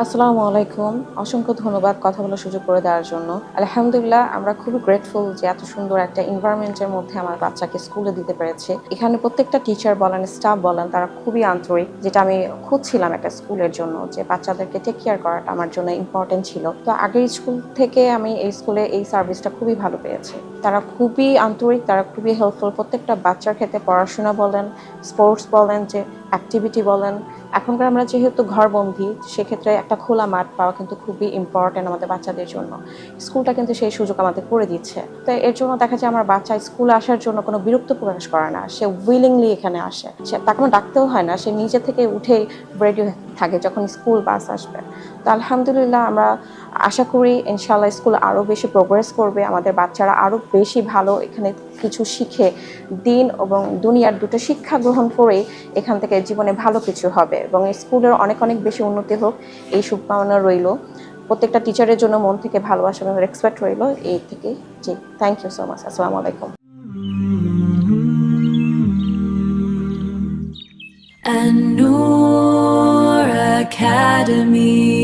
আসসালামু আলাইকুম। অসংখ্য ধন্যবাদ কথা বলার সুযোগ করে দেওয়ার জন্য। আলহামদুলিল্লাহ আমরা খুবই গ্রেটফুল যে এত সুন্দর একটা এনভায়রনমেন্ট এর মধ্যে আমার বাচ্চাকে স্কুলে দিতে পেরেছি। এখানে প্রত্যেকটা টিচার বলেন, স্টাফ বলেন তারা খুবই আন্তরিক। যেটা আমি খুঁজছিলাম একটা স্কুলের জন্য যে বাচ্চাদেরকে টেক কেয়ার করাটা আমার জন্য ইম্পোর্টেন্ট ছিল। তো আগের স্কুল থেকে আমি এই স্কুলে এই সার্ভিসটা খুবই ভালো পেয়েছি। তারা খুবই আন্তরিক, তারা খুবই হেল্পফুল। প্রত্যেকটা বাচ্চার ক্ষেত্রে পড়াশোনা বলেন, স্পোর্টস বলেন, যে অ্যাক্টিভিটি বলেন। এখনকার আমরা যেহেতু ঘরবন্দি, সেক্ষেত্রে একটা খোলা মাঠ পাওয়া কিন্তু খুবই ইম্পর্টেন্ট আমাদের বাচ্চাদের জন্য। স্কুলটা কিন্তু সেই সুযোগ আমাদের করে দিচ্ছে। তো এর জন্য দেখা যায় আমার বাচ্চা স্কুলে আসার জন্য কোনো বিরক্ত প্রকাশ করে না। সে উইলিংলি এখানে আসে। তাকে কোনো ডাকতেও হয় না। সে নিজে থেকে উঠে রেডি থাকে যখন স্কুল বাস আসবে। তো আলহামদুলিল্লাহ আমরা আশা করি ইনশাআল্লাহ স্কুল আরও বেশি প্রোগ্রেস করবে। আমাদের বাচ্চারা আরও বেশি ভালো এখানে কিছু শিখে দিন এবং দুনিয়ার দুটো শিক্ষা গ্রহণ করে এখান থেকে জীবনে ভালো কিছু হবে এবং স্কুলের অনেক অনেক বেশি উন্নতি হোক এই শুভকামনা রইল। প্রত্যেকটা টিচারের জন্য মন থেকে ভালোবাসা এবং রেসপেক্ট রইল এই থেকে। জি, থ্যাংক ইউ সো মাচ। আসসালামু আলাইকুম। An Noor Academy.